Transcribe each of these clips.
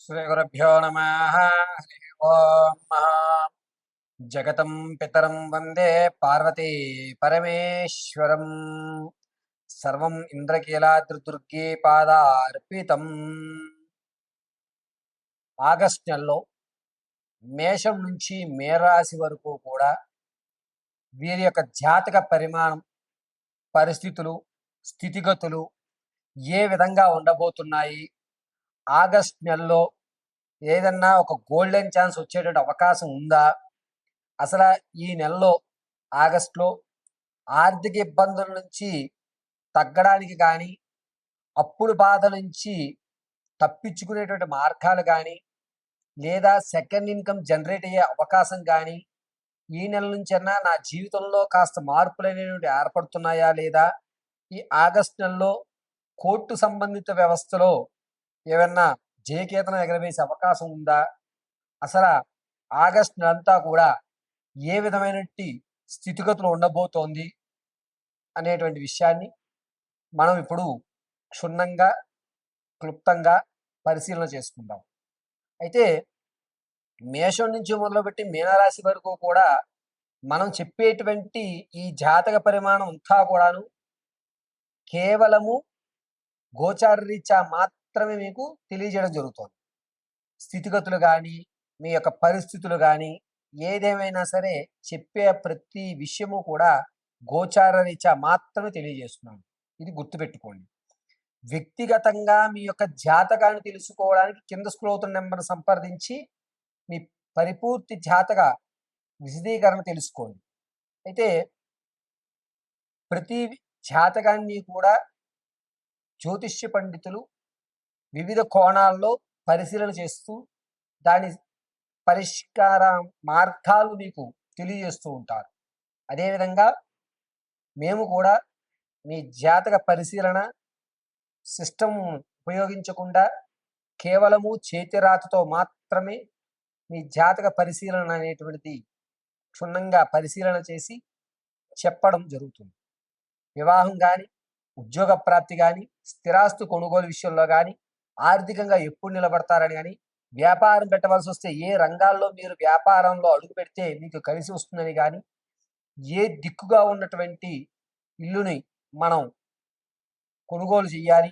శ్రీగురుభ్యో నమః. హరి ఓం. జగతం పితరం వందే పార్వతీ పరమేశ్వరం. సర్వం ఇంద్రకీలాద్రిదుర్గే పాదార్పితం. ఆగస్ట్ నెలలో మేషం నుంచి మేరాశి వరకు కూడా వీరి యొక్క జాతక పరిమాణం, పరిస్థితులు, స్థితిగతులు ఏ విధంగా ఉండబోతున్నాయి, ఆగస్ట్ నెలలో ఏదన్నా ఒక గోల్డెన్ ఛాన్స్ వచ్చేటువంటి అవకాశం ఉందా, అసలు ఈ నెలలో ఆగస్టులో ఆర్థిక ఇబ్బందుల నుంచి తగ్గడానికి కానీ, అప్పుల బాధ నుంచి తప్పించుకునేటువంటి మార్గాలు కానీ, లేదా సెకండ్ ఇన్కమ్ జనరేట్ అయ్యే అవకాశం కానీ ఈ నెల నుంచైనా నా జీవితంలో కాస్త మార్పులు అనేవి ఏర్పడుతున్నాయా లేదా, ఈ ఆగస్ట్ నెలలో కోర్టు సంబంధిత వ్యవస్థలో ఏమన్నా జయకేతనం ఎగరవేసే అవకాశం ఉందా, అసలు ఆగస్ట్ నెలంతా కూడా ఏ విధమైనటువంటి స్థితిగతులు ఉండబోతోంది అనేటువంటి విషయాన్ని మనం ఇప్పుడు క్షుణ్ణంగా, క్లుప్తంగా పరిశీలన చేసుకుందాం. అయితే మేషం నుంచి మొదలుపెట్టి మీనరాశి వరకు కూడా మనం చెప్పేటువంటి ఈ జాతక పరిమాణం అంతా కూడాను కేవలము గోచార రీత్యా మాత్రమే మీకు తెలియజేయడం జరుగుతుంది. స్థితిగతులు కానీ, మీ యొక్క పరిస్థితులు కానీ, ఏదేమైనా సరే చెప్పే ప్రతి విషయము కూడా గోచార రీత్యా మాత్రమే తెలియజేస్తున్నాను. ఇది గుర్తుపెట్టుకోండి. వ్యక్తిగతంగా మీ యొక్క జాతకాన్ని తెలుసుకోవడానికి కింద స్క్రోల్ అవుతున్న నెంబర్ను సంప్రదించి మీ పరిపూర్తి జాతక విశదీకరణ తెలుసుకోండి. అయితే ప్రతి జాతకాన్ని కూడా జ్యోతిష్య పండితులు వివిధ కోణాల్లో పరిశీలన చేస్తూ దాని పరిష్కార మార్గాలు మీకు తెలియజేస్తూ ఉంటారు. అదేవిధంగా మేము కూడా మీ జాతక పరిశీలన సిస్టమ్ ఉపయోగించకుండా కేవలము చేతిరాతతో మాత్రమే మీ జాతక పరిశీలన అనేటువంటిది క్షుణ్ణంగా పరిశీలన చేసి చెప్పడం జరుగుతుంది. వివాహం కానీ, ఉద్యోగ ప్రాప్తి కానీ, స్థిరాస్తు కొనుగోలు విషయంలో కానీ, ఆర్థికంగా ఎప్పుడు నిలబడతారని కానీ, వ్యాపారం పెట్టవలసి వస్తే ఏ రంగాల్లో మీరు వ్యాపారంలో అడుగు పెడితే మీకు కలిసి వస్తుందని కానీ, ఏ దిక్కుగా ఉన్నటువంటి ఇల్లుని మనం కొనుగోలు చేయాలి,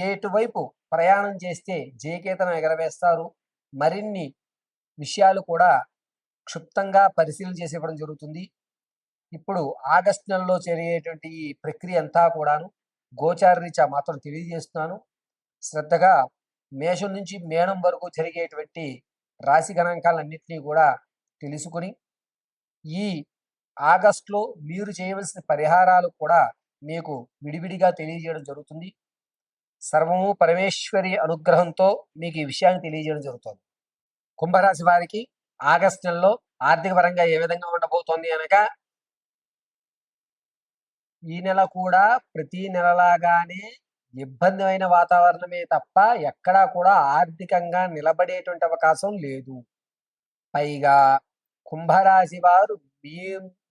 ఎటువైపు ప్రయాణం చేస్తే జయకేతనం ఎగరవేస్తారు, మరిన్ని విషయాలు కూడా క్షుప్తంగా పరిశీలన చేసి ఇవ్వడం జరుగుతుంది. ఇప్పుడు ఆగస్ట్ నెలలో జరిగేటువంటి ఈ ప్రక్రియ అంతా కూడాను గోచార రీత్యా మాత్రం తెలియజేస్తున్నాను. శ్రద్ధగా మేషం నుంచి మేనం వరకు జరిగేటువంటి రాశి గణాంకాలన్నింటినీ కూడా తెలుసుకుని ఈ ఆగస్టులో మీరు చేయవలసిన పరిహారాలు కూడా మీకు విడివిడిగా తెలియజేయడం జరుగుతుంది. సర్వము పరమేశ్వరి అనుగ్రహంతో మీకు ఈ విషయాన్ని తెలియజేయడం జరుగుతుంది. కుంభరాశి వారికి ఆగస్ట్ నెలలో ఆర్థిక పరంగా ఏ విధంగా ఉండబోతోంది అనగా, ఈ నెల కూడా ప్రతి నెలలాగానే ఇబ్బందిమైన వాతావరణమే తప్ప ఎక్కడా కూడా ఆర్థికంగా నిలబడేటువంటి అవకాశం లేదు. పైగా కుంభరాశి వారు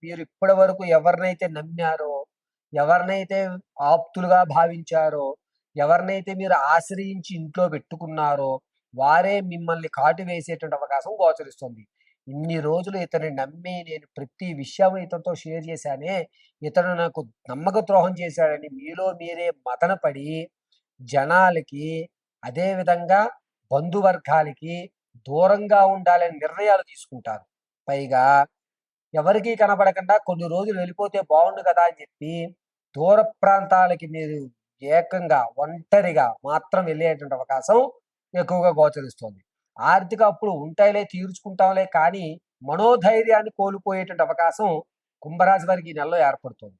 మీరు ఇప్పటి వరకు ఎవరినైతే నమ్మారో, ఎవరినైతే ఆప్తులుగా భావించారో, ఎవరినైతే మీరు ఆశ్రయించి ఇంట్లో పెట్టుకున్నారో వారే మిమ్మల్ని కాటు వేసేటువంటి అవకాశం గోచరిస్తుంది. ఇన్ని రోజులు ఇతన్ని నమ్మి నేను ప్రతి విషయం ఇతనితో షేర్ చేశానే, ఇతను నాకు నమ్మక ద్రోహం చేశాడని మీలో మీరే మదనపడి జనాలకి, అదేవిధంగా బంధువర్గాలకి దూరంగా ఉండాలని నిర్ణయాలు తీసుకుంటారు. పైగా ఎవరికీ కనబడకుండా కొన్ని రోజులు వెళ్ళిపోతే బాగుండు కదా అని చెప్పి దూర ప్రాంతాలకి మీరు ఏకంగా ఒంటరిగా మాత్రం వెళ్ళేటువంటి అవకాశం ఎక్కువగా గోచరిస్తుంది. ఆర్థిక అప్పులు ఉంటాయిలే, తీర్చుకుంటాంలే, కానీ మనోధైర్యాన్ని కోల్పోయేటువంటి అవకాశం కుంభరాశి వారికి ఈ నెలలో ఏర్పడుతుంది.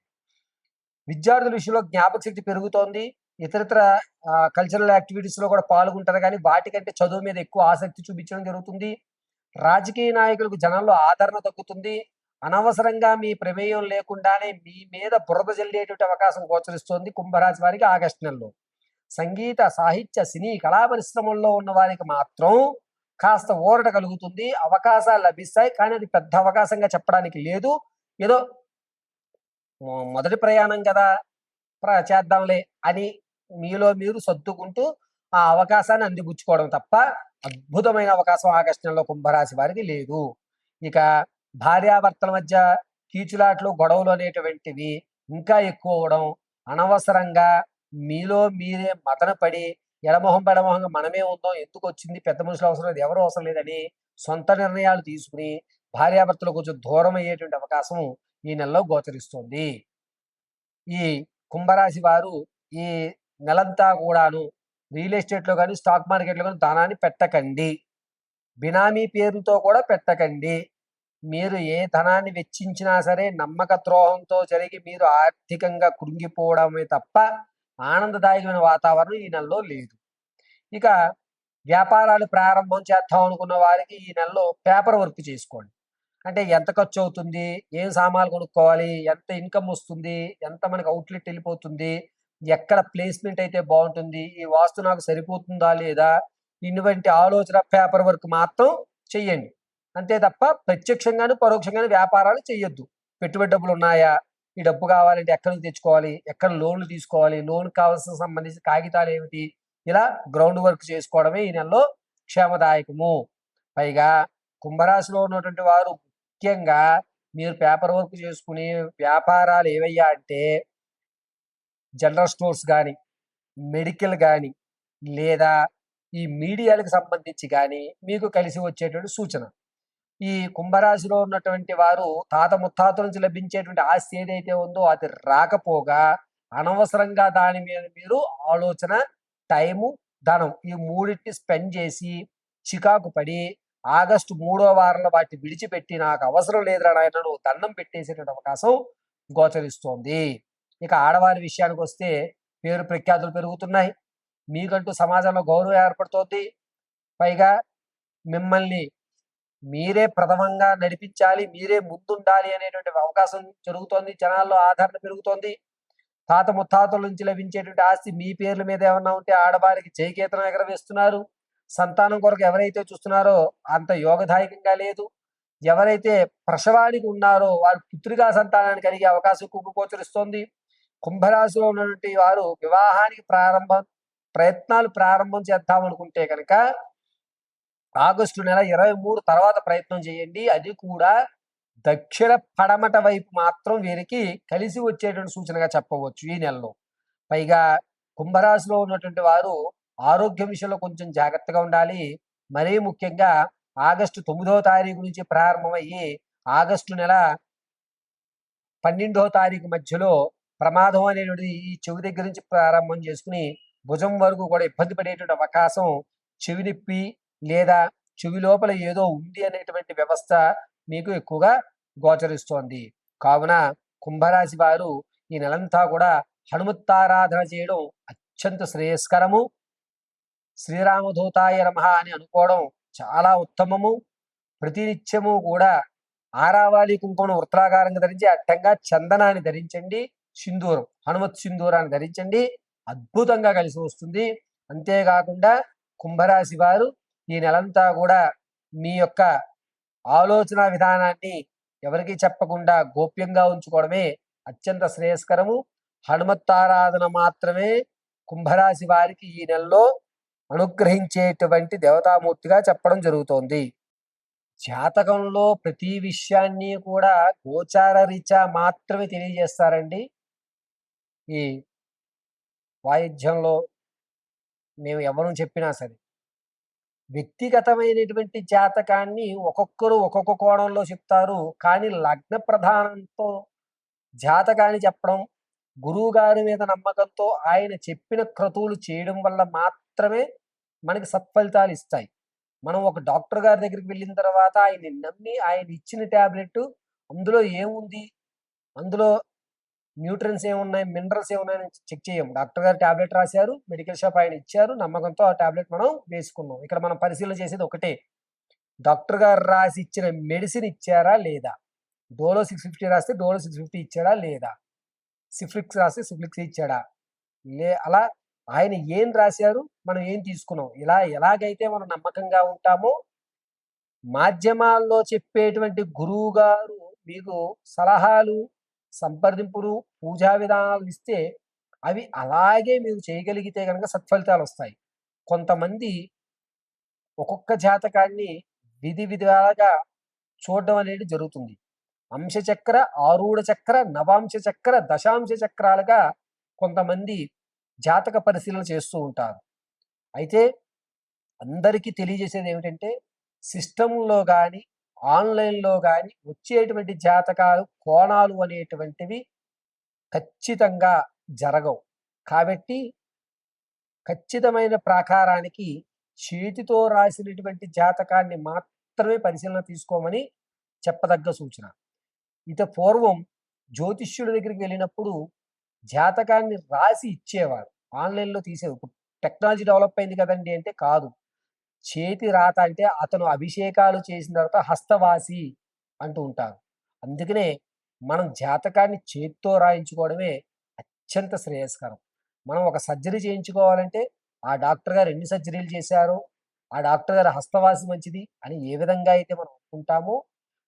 విద్యార్థుల విషయంలో జ్ఞాపక శక్తి పెరుగుతోంది. ఇతరత్ర కల్చరల్ యాక్టివిటీస్లో కూడా పాల్గొంటారు, కానీ వాటికంటే చదువు మీద ఎక్కువ ఆసక్తి చూపించడం జరుగుతుంది. రాజకీయ నాయకులకు జనంలో ఆదరణ తగ్గుతుంది. అనవసరంగా మీ ప్రమేయం లేకుండానే మీ మీద బురద జల్లేటువంటి అవకాశం గోచరిస్తోంది కుంభరాశి వారికి ఆగస్టు నెలలో. సంగీత, సాహిత్య, సినీ, కళా పరిశ్రమల్లో ఉన్న వారికి మాత్రం కాస్త ఊరట కలుగుతుంది, అవకాశాలు లభిస్తాయి, కానీ అది పెద్ద అవకాశంగా చెప్పడానికి లేదు. ఏదో మొదటి ప్రయాణం కదా చేద్దాంలే అని మీలో మీరు సర్దుకుంటూ ఆ అవకాశాన్ని అందిపుచ్చుకోవడం తప్ప అద్భుతమైన అవకాశం ఆగస్టు నెలలో కుంభరాశి వారికి లేదు. ఇక భార్యాభర్తల మధ్య కీచులాట్లు, గొడవలు అనేటువంటివి ఇంకా ఎక్కువ అవ్వడం, అనవసరంగా మీలో మీరే మదనపడి ఎడమొహం పెడమొహంగా మనమే ఉందాం, ఎందుకొచ్చింది పెద్ద మనుషులు అవసరం లేదు, ఎవరు అవసరం లేదని సొంత నిర్ణయాలు తీసుకుని భార్యాభర్తలు కొంచెం దూరం అయ్యేటువంటి అవకాశం ఈ నెలలో గోచరిస్తుంది. ఈ కుంభరాశి వారు ఈ నెలంతా కూడాను రియల్ ఎస్టేట్‌లో గాని, స్టాక్ మార్కెట్‌లో గాని ధనాన్ని పెట్టకండి. బినామీ పేరుతో కూడా పెట్టకండి. మీరు ఏ ధనాన్ని వెచ్చించినా సరే నమ్మక ద్రోహంతో జరిగి మీరు ఆర్థికంగా కృంగిపోవడమే తప్ప ఆనందదాయకమైన వాతావరణం ఈ నెలలో లేదు. ఇక వ్యాపారాలు ప్రారంభం చేద్దాం అనుకున్న వారికి ఈ నెలలో పేపర్ వర్క్ చేసుకోండి. అంటే ఎంత ఖర్చవుతుంది? ఏం సామాన్లు కొనుక్కోవాలి? ఎంత ఇన్‌కమ్ వస్తుంది? ఎంత మనకి అవుట్‌లెట్ ఎళ్ళిపోతుంది? ఎక్కడ ప్లేస్‌మెంట్ అయితే బావుంటుంది? ఈ వాస్తు నాకు సరిపోతుందా? లేదా? ఇటువంటి ఆలోచన పేపర్ వర్క్ మాత్రం చెయ్యండి. అంతే తప్ప ప్రత్యక్షంగాను, పరోక్షంగాను వ్యాపారాలు చెయ్యొద్దు. పెట్టుబడి డబ్బులున్నాయా? ఈ డబ్బు కావాలంటే ఎక్కడి నుంచి తెచ్చుకోవాలి? ఎక్కడ లోన్‌లు తీసుకోవాలి? లోన్‌కి కావాల్సిన సంబంధించిన కాగితాలేమిటి? ఇలా గ్రౌండ్ వర్క్ చేసుకోవడమే ఈ నెలలో క్షేమదాయకము. పైగా కుంభరాశిలో ఉన్నటువంటి వారు ముఖ్యంగా మీరు పేపర్ వర్క్ చేసుకునే వ్యాపారాలు ఏవయ్యా అంటే జనరల్ స్టోర్స్ గాని, మెడికల్ గాని, లేదా ఈ మీడియాలకు సంబంధించి గాని మీకు కలిసి వచ్చేటువంటి సూచన. ఈ కుంభరాశిలో ఉన్నటువంటి వారు తాత ముత్తాతల నుంచి లభించేటువంటి ఆస్తి ఏదైతే ఉందో అది రాకపోగా అనవసరంగా దాని మీద మీరు ఆలోచన, టైము, ధనం ఈ మూడిటిని స్పెండ్ చేసి చికాకు పడి ఆగస్టు 3వ వారంలో వాటిని విడిచిపెట్టి నాకు అవసరం లేదురా నాయన నువ్వు దండం పెట్టేసేటువంటి అవకాశం గోచరిస్తోంది. ఇక ఆడవారి విషయానికొస్తే పేరు ప్రఖ్యాతులు పెరుగుతున్నాయి. మీకంటూ సమాజంలో గౌరవం ఏర్పడుతోంది. పైగా మిమ్మల్ని మీరే ప్రథమంగా నడిపించాలి, మీరే ముందుండాలి అనేటువంటి అవకాశం జరుగుతోంది. జనాల్లో ఆదరణ పెరుగుతోంది. తాత ముత్తాతల నుంచి లభించేటువంటి ఆస్తి మీ పేర్ల మీద ఏమన్నా ఉంటే ఆడవారికి చేయికేతనం ఎగరవేస్తున్నారు. సంతానం కొరకు ఎవరైతే చూస్తున్నారో అంత యోగదాయకంగా లేదు. ఎవరైతే ప్రసవానికి ఉన్నారో వారు పుత్రికా సంతానాన్ని కలిగే అవకాశం ఎక్కువగా గోచరిస్తోంది. కుంభరాశిలో ఉన్నటువంటి వారు వివాహానికి ప్రయత్నాలు ప్రారంభం చేద్దామనుకుంటే గనక ఆగస్టు నెల 23 తర్వాత ప్రయత్నం చేయండి. అది కూడా దక్షిణ పడమట వైపు మాత్రం వీరికి కలిసి వచ్చేటువంటి సూచనగా చెప్పవచ్చు ఈ నెలలో. పైగా కుంభరాశిలో ఉన్నటువంటి వారు ఆరోగ్యం విషయంలో కొంచెం జాగ్రత్తగా ఉండాలి. మరీ ముఖ్యంగా ఆగస్టు 9వ తారీఖు నుంచి ప్రారంభమయ్యి ఆగస్టు నెల 12వ తారీఖు మధ్యలో ప్రమాదం అనేటువంటిది ఈ చెవి దగ్గర నుంచి ప్రారంభం చేసుకుని భుజం వరకు కూడా ఇబ్బంది పడేటువంటి అవకాశం, చెవి నొప్పి లేదా చెవి లోపల ఏదో ఉంది అనేటువంటి వ్యవస్థ మీకు ఎక్కువగా గోచరిస్తోంది. కావున కుంభరాశి వారు ఈ నెలంతా కూడా హనుమత్తారాధన చేయడం అత్యంత శ్రేయస్కరము. శ్రీరామదూతాయ నమః అని అనుకోవడం చాలా ఉత్తమము. ప్రతినిత్యము కూడా ఆరావాలి కుంకుమను వృత్తాకారంగా ధరించి అడ్డంగా చందనాన్ని ధరించండి. సింధూరం, హనుమత్ సింధూరాన్ని ధరించండి. అద్భుతంగా కలిసి వస్తుంది. అంతేకాకుండా కుంభరాశి వారు ఈ నెలంతా కూడా మీ యొక్క ఆలోచన విధానాన్ని ఎవరికీ చెప్పకుండా గోప్యంగా ఉంచుకోవడమే అత్యంత శ్రేయస్కరము. హనుమత్తారాధన మాత్రమే కుంభరాశి వారికి ఈ నెలలో అనుగ్రహించేటువంటి దేవతామూర్తిగా చెప్పడం జరుగుతోంది. జాతకంలో ప్రతి విషయాన్ని కూడా గోచార రీత్యా మాత్రమే తెలియజేస్తారండి. ఈ వాయిద్యంలో మేము ఎవరు చెప్పినా సరే. వ్యక్తిగతమైనటువంటి జాతకాన్ని ఒక్కొక్కరు ఒక్కొక్క కోణంలో చెప్తారు. కానీ లగ్న ప్రధానంతో జాతకాన్ని చెప్పడం, గురువుగారి మీద నమ్మకంతో ఆయన చెప్పిన క్రతువులు చేయడం వల్ల మాత్రమే మనకి సత్ఫలితాలు ఇస్తాయి. మనం ఒక డాక్టర్ గారి దగ్గరికి వెళ్ళిన తర్వాత ఆయన్ని నమ్మి ఆయన ఇచ్చిన టాబ్లెట్ అందులో ఏముంది? అందులో న్యూట్రిన్స్ ఏమున్నాయి? మినరల్స్ ఏమున్నాయని చెక్ చేయం. డాక్టర్ గారు టాబ్లెట్ రాశారు. మెడికల్ షాప్ ఆయన ఇచ్చారు. నమ్మకంతో ఆ టాబ్లెట్ మనం వేసుకున్నాం. ఇక్కడ మనం పరిశీలన చేసేది ఒకటే. డాక్టర్ గారు రాసి ఇచ్చిన మెడిసిన్ ఇచ్చారా? లేదా? డోలో 650 రాస్తే డోలో 650 ఇచ్చాడా? లేదా? సిఫ్లిక్స్ రాస్తే సిఫ్లిక్స్ ఇచ్చాడా? అలా ఆయన ఏం రాశారు? మనం ఏం తీసుకున్నాం? ఇలా ఎలాగైతే మనం నమ్మకంగా ఉంటామో మాధ్యమాల్లో చెప్పేటువంటి గురువుగారు మీకు సలహాలు, సంప్రదింపులు, పూజా విధానాలు ఇస్తే అవి అలాగే మీరు చేయగలిగితే గనక సత్ఫలితాలొస్తాయి. కొంతమంది ఒక్కొక్క జాతకాన్ని విధి విధాలుగా చూడడం అనేది జరుగుతుంది. అంశచక్ర, ఆరూఢ చక్ర, నవాంశ చక్ర, దశాంశ చక్రాలుగా కొంతమంది జాతక పరిశీలన చేస్తూ ఉంటారు. అయితే అందరికీ తెలియజేసేదేమిటంటే, సిస్టమ్‌లో గాని, ఆన్‌లైన్‌లో గాని వచ్చేటువంటి జాతకాలు, కోణాలు అనేటువంటివి ఖచ్చితంగా జరగవు. కాబట్టి ఖచ్చితమైన ప్రాకారానికి చేతితో రాసినటువంటి జాతకాన్ని మాత్రమే పరిశీలన తీసుకోమని చెప్పదగ్గ సూచన. పూర్వం జ్యోతిష్యుడి దగ్గరికి వెళ్ళినప్పుడు జాతకాన్ని రాసి ఇచ్చేవారు. ఆన్‌లైన్‌లో తీసేవి. ఇప్పుడు టెక్నాలజీ డెవలప్ అయింది కదండీ! అంటే కాదు. చేతి రాత అంటే అతను అభిషేకాలు చేసిన తర్వాత హస్తవాసి అంటూ ఉంటారు. అందుకనే మనం జాతకాన్ని చేత్తో రాయించుకోవడమే అత్యంత శ్రేయస్కరం. మనం ఒక సర్జరీ చేయించుకోవాలంటే ఆ డాక్టర్ గారు ఎన్ని సర్జరీలు చేశారో, ఆ డాక్టర్ గారి హస్తవాసి మంచిది అని ఏ విధంగా అయితే మనం అనుకుంటామో,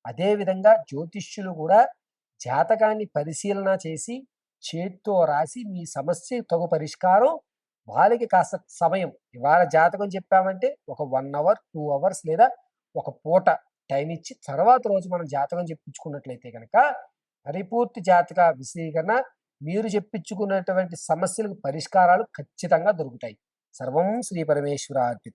అదే విధంగా జ్యోతిష్యులు కూడా జాతకాన్ని పరిశీలన చేసి చేత్తో రాసి మీ సమస్యకు తగు పరిష్కారం వాళ్ళకి కాస్త సమయం ఇవాళ జాతకం చెప్పామంటే ఒక 1 అవర్, 2 అవర్స్ లేదా ఒక పూట టైం ఇచ్చి తర్వాత రోజు మనం జాతకం చెప్పించుకున్నట్లయితే గనక పరిపూర్తి జాతక విశ్లేషణ మీరు చెప్పించుకున్నటువంటి సమస్యలకు పరిష్కారాలు ఖచ్చితంగా దొరుకుతాయి. సర్వం శ్రీ పరమేశ్వరార్పితం.